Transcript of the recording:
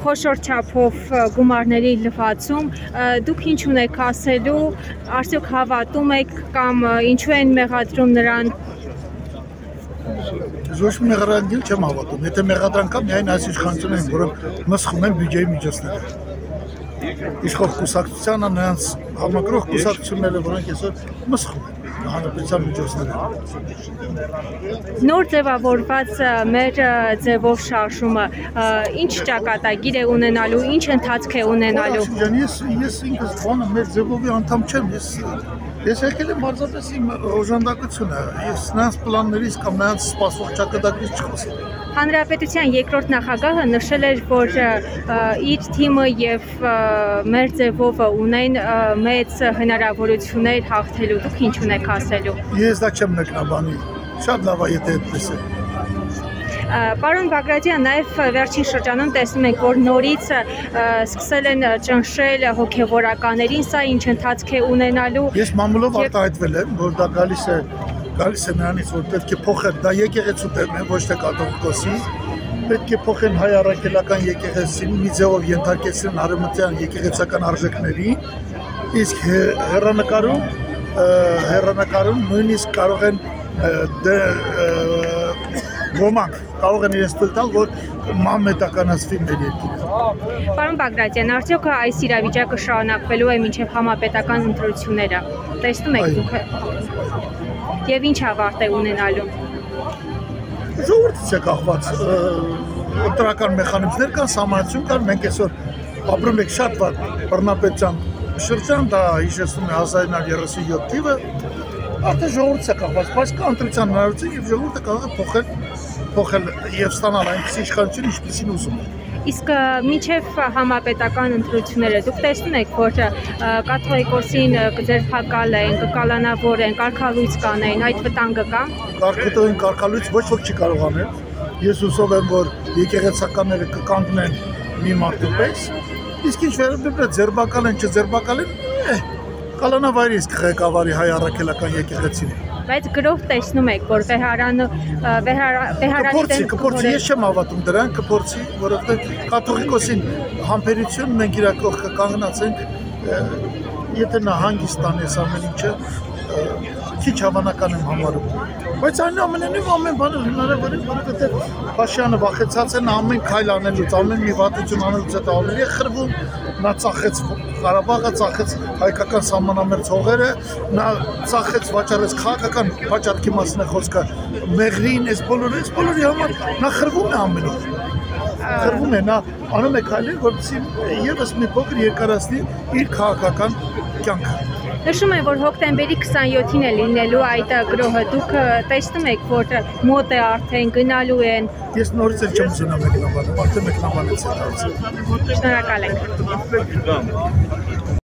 խոշոր չափով գումարների լվացում, դուք ինչ ունեք ասելու, արդյոք հավատում եք կամ ինչու են մեղադրում նրան։ Ոչ մեղադրանքին չեմ հավատում, եթե մեղադրանք կա, միայն այս իշխանություններին, որոնք մսխում են բյուջեի միջոցները։ Իշխող կուսակցությանը, նրանց համակրող կուսակցությունները, որոնք այսօր մսխում են հանրապետության միջոցները։ Նոր ձևավորված մեր ձևով շարժումը ինչ ճակատագիր է ունենալու, ինչ ընթացք է ունենալու։ Ես ինքս բանը մեր ձևովի անդամ չեմ, ես եկել եմ պարզապես իմ օժանդակությունը, ես նրանց պլաններից կամ նրանց սպասող ճակատագրից չխոսեմ։ Հանրապետության երկրորդ նախագահը նշել էր, որ իր թիմը եւ մեր ձևովը ունեն մեծ հնարավորություններ հաղթելու, դուք ինչ ունեք ասելու։ Ես դա չեմ մեկնաբանի, շատ լավ է, եթե այդպես է։ Պարոն Բագրատյան, նաև վերջին շրջանում տեսնում ենք, որ նորից սկսել են ճնշել հոգևորականներին, սա ինչ ընթացք է ունենալու։ Ես մամուլով արտահայտվել եմ, որ դա գալիս է նրանից, որ պետք է փոխել, դա եկեղեցու տերն է, ոչ թե կաթողիկոսի, պետք է փոխեն հայ առաքելական եկեղեցին, մի ձևով ենթարկեցին արևմտյան եկեղեցական արժեքների, իսկ հեռանկարում նույնիսկ կարող են ոմանք կարող են իրենց թույլ տալ, որ մանմետականացվի մեր երկիրը։ Պարոն Բագրատյան, արդյոք այս իրավիճակը շարունակվելու է մինչև համապետական ընտրությունները։ Տեսնում եք դուք եւ ինչ ավարտ է ունենալու։ Ժողովրդից է կախված, ընտրական մեխանիզմներ կան, սահմանություն կան, մենք այսօր ապրում ենք շատ վատ բռնապետության շրջան, դա հիշեցնում է 1937 թիվը, արդեն ժողովուրդից է կախված, բայց կա ընտրության հնարավորություն եւ ժողովուրդը կարող է փոխել եւ ստանալ այնպիսի իշխանություն, ինչպիսին ուզում է։ Իսկ մինչև համապետական ընտրությունները դուք տեսնում եք, որ կաթողիկոսին կձերբակալեն, կկալանավորեն, կարգալույց կանեն, այդ վտանգը կա։ Կարգալույց ոչ ոք չի կարող անել։ Ես հուսով եմ, որ եկեղեցականները կկանգնեն մի մարդու պես, իսկ ինչ վերաբերում է ձերբակալեն, չձերբակալեն, կալանավայրի իսկ ղեկավարի հայ առաքելական եկեղեցին։ Բայց գրով տեսնում եք, որ վեհարանի կփորձի, ես չեմ հավատում դրան, կփորձի, որովհետև կաթողիկոսին համբերություն մենք իր կողքը կանգնած ենք, եթե նա հանգիստ տանի ամեն ինչը, քիչ հավանական եմ համարում։ Բայց այնուամենայնիվ ամեն բանը հնարավոր է, որովհետև Փաշյանը վախեցած է, նա ամեն քայլ անելուց, ամեն մի վատություն անելուց հետո ավելի է խրվում, նա ծախեց Ղարաբաղը, ծախեց հայկական սահմանամերձ հողերը, նա ծախեց վաճառեց քաղաքական վաճառքի մասին է խոսքը, մեղրին, այս բոլորի համար նա խրվում է ամեն օր։ Խրվում է, նա անում է քայլեր, որպեսզի ևս մի փոքր երկարացնի իր քաղաքական կյանքը։ Նշում են, որ հոկտեմբերի 27-ին է լինելու այդ գրոհը, դուք տեսնում եք, որ մոտ է արդեն գնալու են։ Ես նորից էլ չեմ զնա մեկնաբանում, արդեն մեկնաբանեցի դարձել։ Շնորհակալ ենք։